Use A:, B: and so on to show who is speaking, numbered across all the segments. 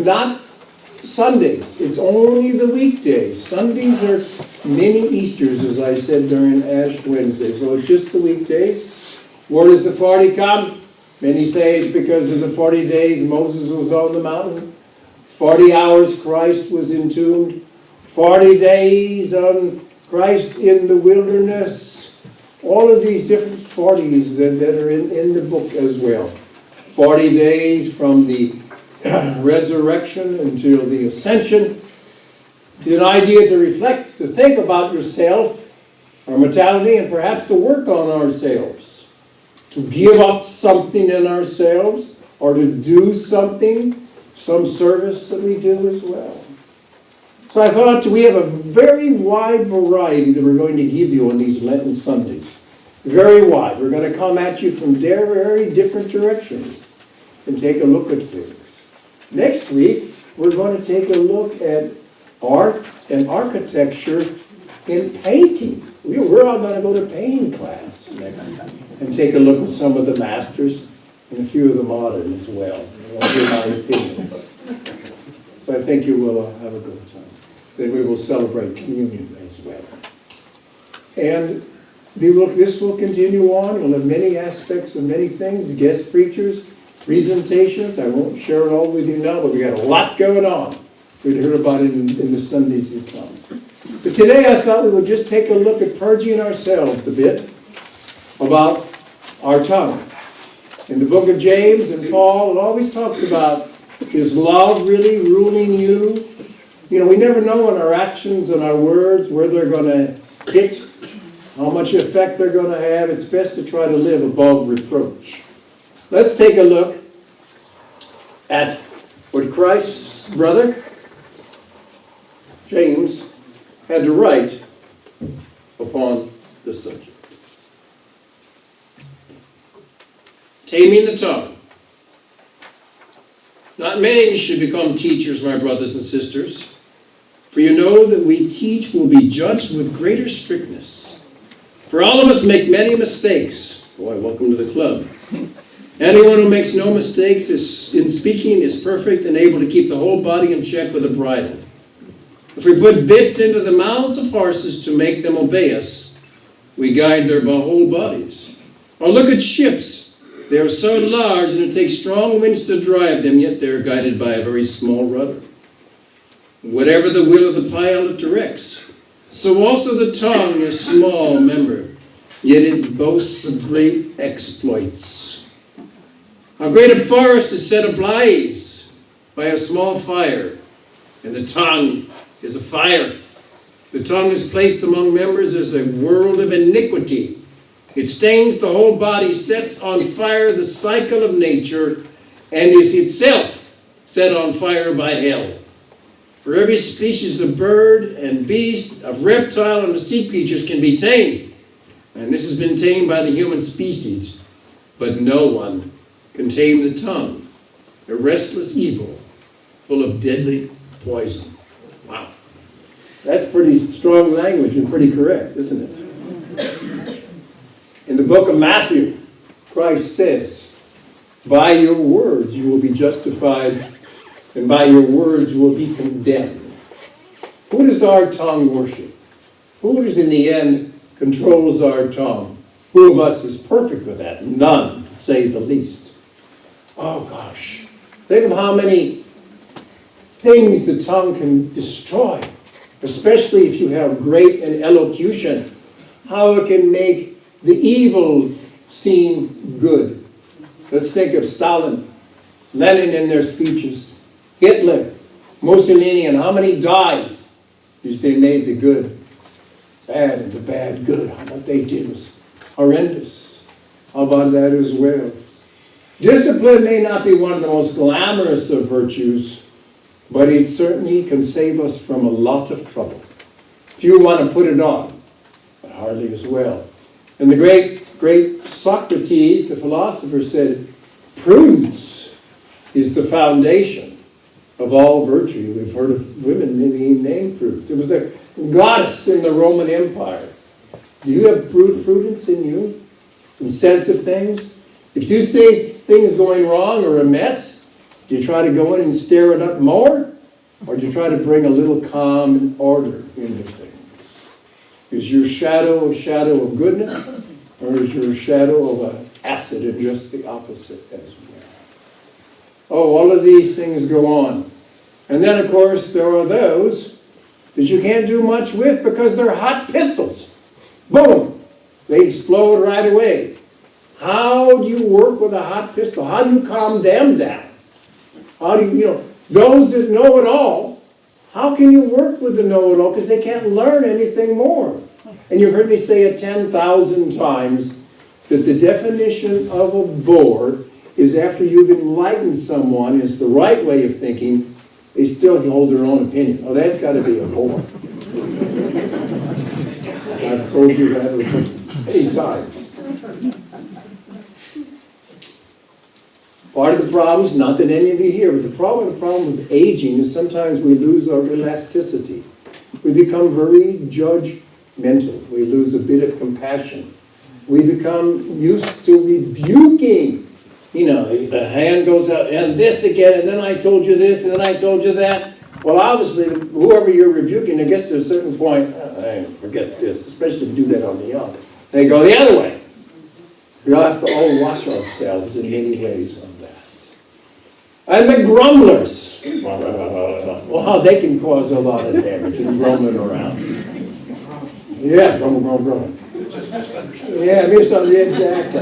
A: not Sundays. It's only the weekdays. Sundays are mini Easters, as I said during Ash Wednesday. So it's just the weekdays. Where does the 40 come? Many say it's because of the 40 days Moses was on the mountain. 40 hours Christ was entombed. 40 days on Christ in the wilderness. All of these different 40s that are in the book as well. 40 days from the resurrection until the ascension. It's an idea to reflect, to think about yourself, our mortality, and perhaps to work on ourselves. To give up something in ourselves, or to do something, some service that we do as well. So I thought we have a very wide variety that we're going to give you on these Lenten Sundays. Very wide. We're going to come at you from very different directions and take a look at things. Next week, we're going to take a look at art and architecture in painting. We're all going to go to painting class next and take a look at some of the masters and a few of the modern as well. I'll give my opinions. So I think you will have a good time. Then we will celebrate communion as well. And this will continue on. We'll have many aspects of many things, guest preachers, presentations. I won't share it all with you now, but we got a lot going on. So you'll hear about it in the Sundays to come. But today I thought we would just take a look at purging ourselves a bit about our tongue. In the book of James and Paul, it always talks about, is love really ruling you? You know, we never know on our actions and our words where they're going to hit, how much effect they're going to have. It's best to try to live above reproach. Let's take a look at what Christ's brother, James, had to write upon the subject. Taming the tongue. Not many should become teachers, my brothers and sisters, for you know that we teach will be judged with greater strictness. For all of us make many mistakes. Boy, welcome to the club. Anyone who makes no mistakes in speaking is perfect and able to keep the whole body in check with a bridle. If we put bits into the mouths of horses to make them obey us, we guide their whole bodies. Or look at ships. They are so large and it takes strong winds to drive them, yet they are guided by a very small rudder. Whatever the will of the pilot directs, so also the tongue is a small member, yet it boasts of great exploits. How great a forest is set ablaze by a small fire, and the tongue is a fire. The tongue is placed among members as a world of iniquity. It stains the whole body, sets on fire the cycle of nature, and is itself set on fire by hell. For every species of bird and beast, of reptile and of sea creatures can be tamed. And this has been tamed by the human species. But no one can tame the tongue, a restless evil, full of deadly poison. Wow. That's pretty strong language and pretty correct, isn't it? In the book of Matthew, Christ says, by your words you will be justified, and by your words you will be condemned. Who does our tongue worship? Who does in the end controls our tongue? Who of us is perfect with that? None, to say the least. Oh gosh. Think of how many things the tongue can destroy, especially if you have great in elocution. How it can make the evil seem good. Let's think of Stalin, Lenin in their speeches, Hitler, Mussolini, and how many died because they made the good bad and the bad good. What they did was horrendous. How about that as well? Discipline may not be one of the most glamorous of virtues, but it certainly can save us from a lot of trouble. Few want to put it on, but hardly as well. And the great Socrates, the philosopher, said, prudence is the foundation of all virtue. We've heard of women being named Prudence. It was a goddess in the Roman Empire. Do you have prudence in you? Some sense of things? If you see things going wrong or a mess, Do you try to go in and stir it up more? Or do you try to bring a little calm and order into things? Is your shadow a shadow of goodness? Or is your shadow of an acid and just the opposite as well? Oh, all of these things go on. And then, of course, there are those that you can't do much with because they're hot pistols. Boom! They explode right away. How do you work with a hot pistol? How do you calm them down? How do you, those that know it all, how can you work with the know-it-all? Because they can't learn anything more. And you've heard me say it 10,000 times that the definition of a bore is after you've enlightened someone is the right way of thinking, they still hold their own opinion. Oh, that's got to be a bore. I've told you that many times. Part of the problem is, not that any of you here, but the problem with aging is sometimes we lose our elasticity. We become very judgmental. We lose a bit of compassion. We become used to rebuking. The hand goes out, and this again, and then I told you this, and then I told you that. Well, obviously, whoever you're rebuking, I guess to a certain point, forget this, especially if you do that on the young. They go the other way. We all have to all watch ourselves in many ways on that. And the grumblers. Well, how they can cause a lot of damage and grumbling around. Yeah, grumble.
B: Just misunderstood.
A: Yeah, misunderstood, exactly.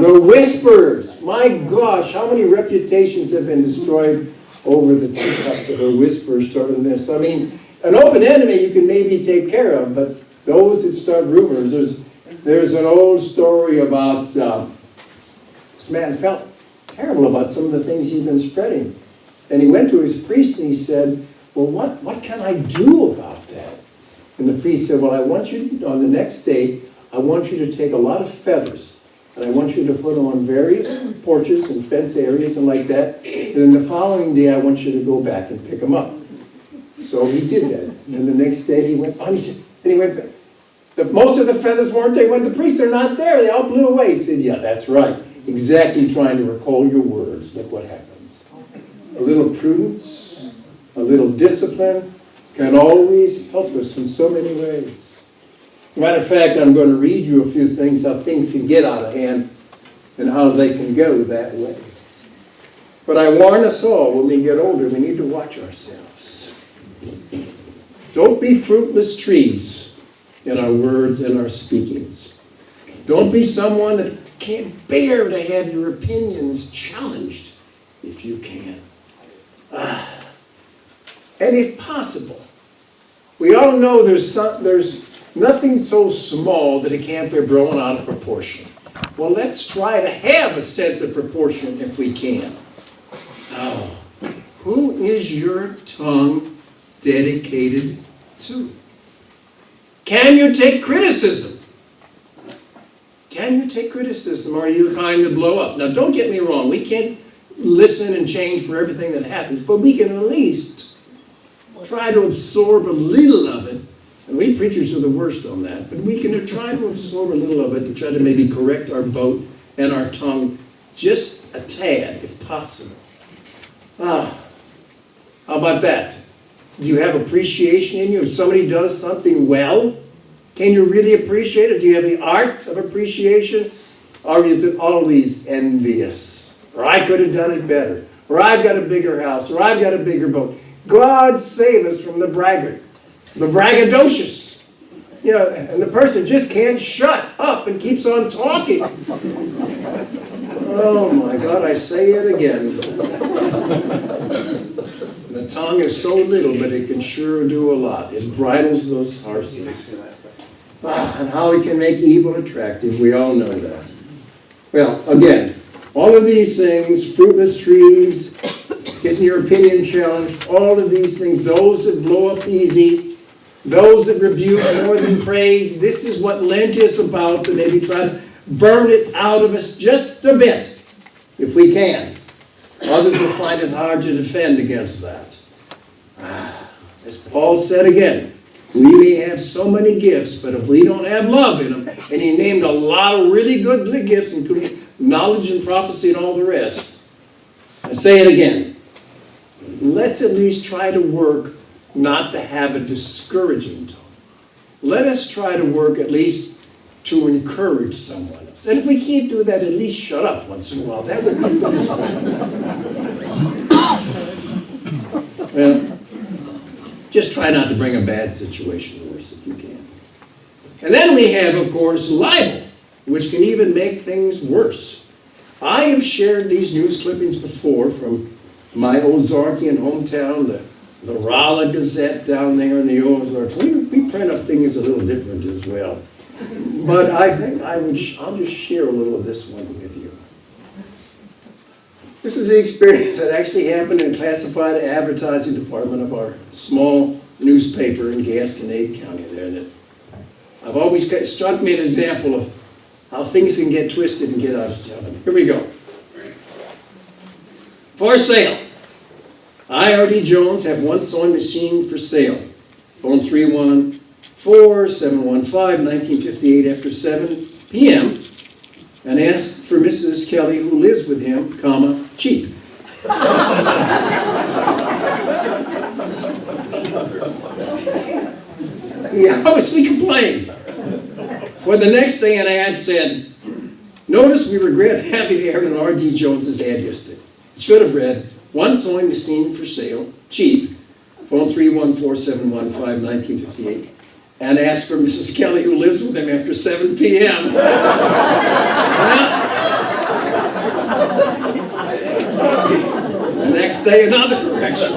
A: The whisperers. My gosh, how many reputations have been destroyed over the teacups of a whisperer starting this? I mean, an open enemy you can maybe take care of, but those that start rumors, there's an old story about this man felt terrible about some of the things he'd been spreading. And he went to his priest and he said, well, what can I do about that? And the priest said, well, I want you, on the next day, I want you to take a lot of feathers, and I want you to put them on various porches and fence areas and like that. And then the following day, I want you to go back and pick them up. So he did that. And then the next day, he went, and he went back. Most of the feathers weren't there. When the priest, they're not there. They all blew away. He said, yeah, that's right. Exactly trying to recall your words. Look what happens. A little prudence, a little discipline can always help us in so many ways. As a matter of fact, I'm going to read you a few things, how things can get out of hand and how they can go that way. But I warn us all, when we get older, we need to watch ourselves. Don't be fruitless trees in our words and our speakings. Don't be someone that can't bear to have your opinions challenged if you can. And if possible, we all know there's nothing so small that it can't be blown out of proportion. Well, let's try to have a sense of proportion if we can. Oh, who is your tongue dedicated to? Can you take criticism? Can you take criticism, or are you the kind to blow up? Now, don't get me wrong. We can't listen and change for everything that happens, but we can at least try to absorb a little of it. And we preachers are the worst on that, but we can try to absorb a little of it and try to maybe correct our vote and our tongue just a tad, if possible. How about that? Do you have appreciation in you? If somebody does something well, can you really appreciate it? Do you have the art of appreciation? Or is it always envious? Or I could have done it better. Or I've got a bigger house. Or I've got a bigger boat. God save us from the braggart. The braggadocious. And the person just can't shut up and keeps on talking. Oh my God, I say it again. The tongue is so little, but it can sure do a lot. It bridles those horses. And how it can make evil attractive, we all know that. Well, again, all of these things, fruitless trees, getting your opinion challenged, all of these things, those that blow up easy, those that rebuke more than praise, this is what Lent is about, to maybe try to burn it out of us just a bit, if we can. Others will find it hard to defend against that. As Paul said again, we may have so many gifts, but if we don't have love in them, and he named a lot of really good gifts, including knowledge and prophecy and all the rest, say it again. Let's at least try to work not to have a discouraging tone. Let us try to work at least to encourage someone else. And if we can't do that, at least shut up once in a while. That would be good. Well, just try not to bring a bad situation worse if you can. And then we have, of course, libel, which can even make things worse. I have shared these news clippings before from my Ozarkian hometown, the Rolla Gazette down there in the Ozarks. We print up things a little different as well. But I think I'll just share a little of this one with you. This is the experience that actually happened in the classified advertising department of our small newspaper in Gasconade County there. And I've always struck me an example of how things can get twisted and get out of hand. Here we go. For sale. I.R.D. Jones have one sewing machine for sale. Phone 314-715-1958 after 7 p.m. and ask for Mrs. Kelly, who lives with him, comma, cheap. He obviously complained. For the next day, an ad said, "Notice we regret having Aaron R.D. Jones's ad listed." It should have read, "One sewing machine for sale, cheap, phone 314-715-1958, and ask for Mrs. Kelly, who lives with him after 7 p.m. The next day, another correction.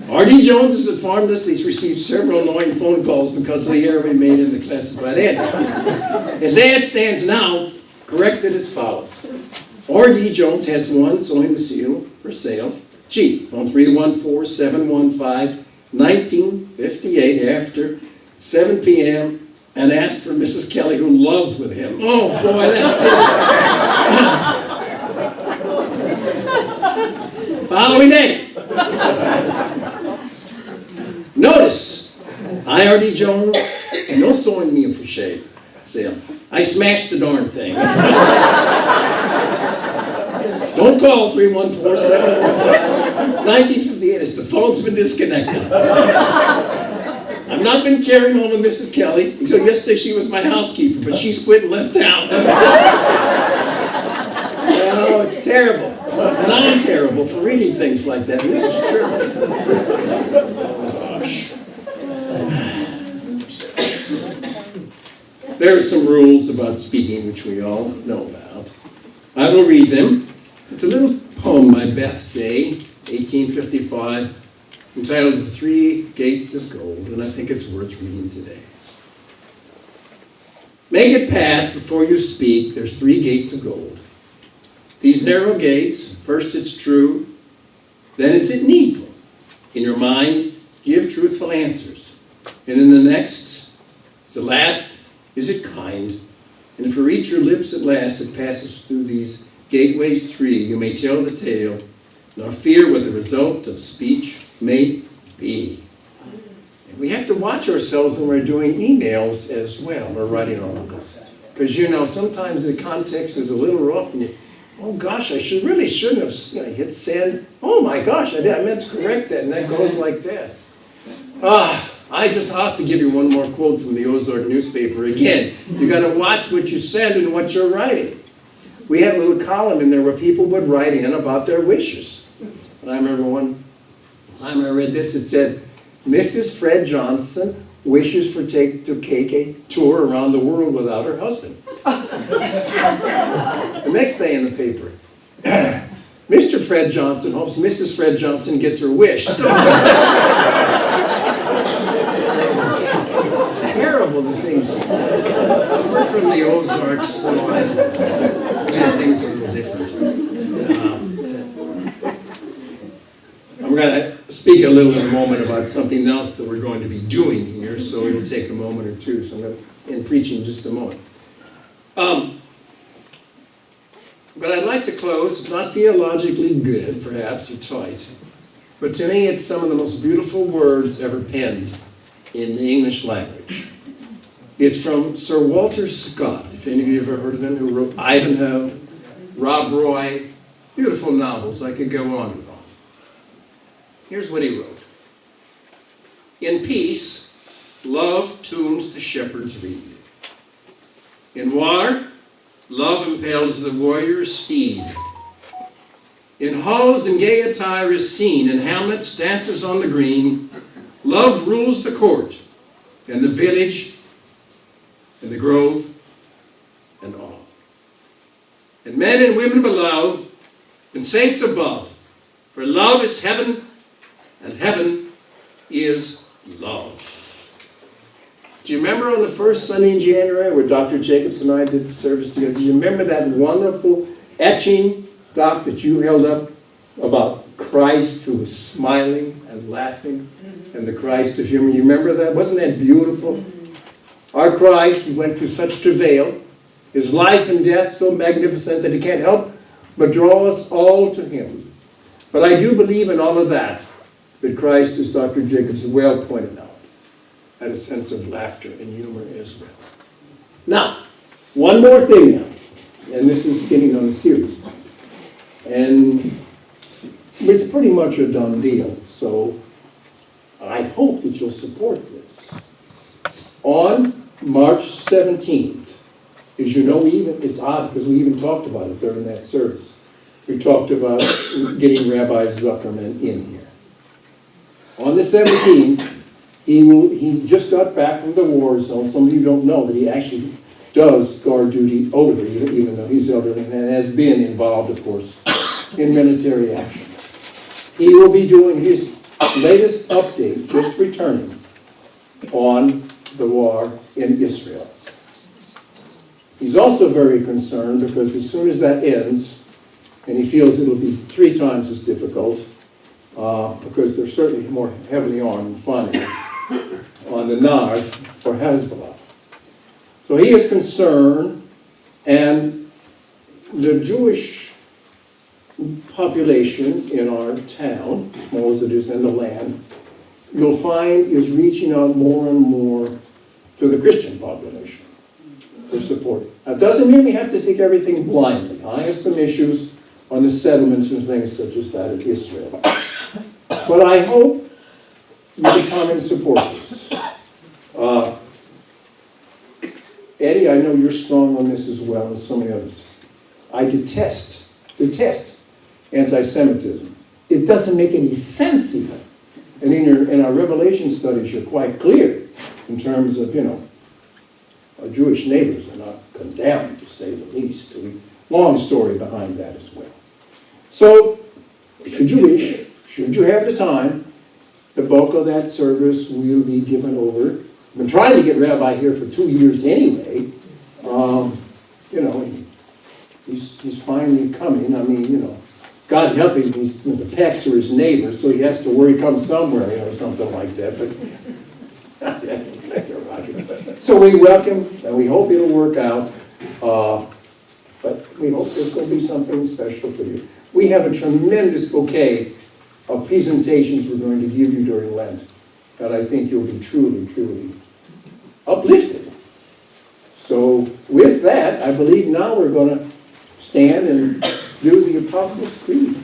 A: R.D. Jones has informed us he's received several annoying phone calls because of the error we made in the classified ad. His ad stands now corrected as follows. R.D. Jones has one sewing machine for sale, cheap, on 314-715-1958 after 7 p.m. and ask for Mrs. Kelly, who loves with him. Oh boy, that's it. Following day. Notice, I.R.D. Jones, no sewing meal for sale. I smashed the darn thing. Don't call 314-715-1958 as the phone's been disconnected. I've not been carrying home with Mrs. Kelly until yesterday. She was my housekeeper, but she's quit and left town. Oh, it's terrible. And I'm terrible for reading things like that. And this is true. There are some rules about speaking which we all know about. I will read them. It's a little poem by Beth Day, 1855, entitled The Three Gates of Gold, and I think it's worth reading today. Make it pass before you speak, there's 3 gates of gold. These narrow gates, first it's true, then is it needful. In your mind, give truthful answers. And in the next, the last, is it kind? And if you reach your lips at last, it passes through these gateways 3, you may tell the tale, nor fear what the result of speech may be. And we have to watch ourselves when we're doing emails as well, or writing articles. Because sometimes the context is a little rough, and oh gosh, I shouldn't have hit send. Oh my gosh, I meant to correct that, and that goes like that. I just have to give you one more quote from the Ozark newspaper. Again, you got to watch what you send and what you're writing. We had a little column in there where people would write in about their wishes. And I remember one time I read this, it said, Mrs. Fred Johnson wishes to take a tour around the world without her husband. The next day in the paper, Mr. Fred Johnson hopes Mrs. Fred Johnson gets her wish. It's terrible, the things. We're from the Ozarks, so I things are a little different. I'm going to speak a little in a moment about something else that we're going to be doing here, so it'll take a moment or two. So I'm going to preach in just a moment. But I'd like to close, not theologically good, perhaps, or tight, but to me it's some of the most beautiful words ever penned in the English language. It's from Sir Walter Scott, if any of you have ever heard of him, who wrote Ivanhoe, Rob Roy, Beautiful novels. I could go on and on. Here's what he wrote. In peace, love tunes the shepherd's reed. In war, love impels the warrior's steed. In halls and gay attire is seen, in hamlets dances on the green. Love rules the court, and the village, and the grove, and all. And men and women below, and saints above. For love is heaven, and heaven is love. Do you remember on the first Sunday in January where Dr. Jacobs and I did the service together? Do you remember that wonderful etching, Doc, that you held up about Christ who was smiling and laughing, and the Christ of humor? You remember that? Wasn't that beautiful? Our Christ, who went through such travail, his life and death so magnificent that he can't help but draw us all to him. But I do believe in all of that Christ, as Dr. Jacobs well pointed out, had a sense of laughter and humor as well. Now, one more thing now, and this is getting on the serious point. And it's pretty much a done deal, so I hope that you'll support this. On March 17th, as you know, it's odd because we even talked about it during that service. We talked about getting Rabbi Zuckerman in here. On the 17th, he just got back from the war zone. Some of you don't know that he actually does guard duty over there, even though he's elderly and has been involved, of course, in military actions. He will be doing his latest update, just returning, on the war in Israel. He's also very concerned because as soon as that ends, and he feels it'll be 3 times as difficult, because they're certainly more heavily armed finally on the north for Hezbollah. So he is concerned, and the Jewish population in our town, small as it is in the land, you'll find is reaching out more and more to the Christian population for support. Now, it doesn't mean we have to take everything blindly. I have some issues on the settlements and things such as that in Israel. But I hope you become in support of this. Eddie, I know you're strong on this as well as so many others. I detest anti-Semitism. It doesn't make any sense even. And in our Revelation studies, you're quite clear in terms of, our Jewish neighbors are not condemned, to say the least. Long story behind that as well. So, should you wish, should you have the time, the bulk of that service will be given over. I've been trying to get Rabbi here for 2 years anyway. He's finally coming. I mean, God help him, the Pecks are his neighbors, so he has to worry, come somewhere, something like that. But so we welcome, and we hope it'll work out. But we hope this will be something special for you. We have a tremendous bouquet of presentations we're going to give you during Lent that I think you'll be truly, truly uplifted. So with that, I believe now we're going to stand and do the Apostles' Creed.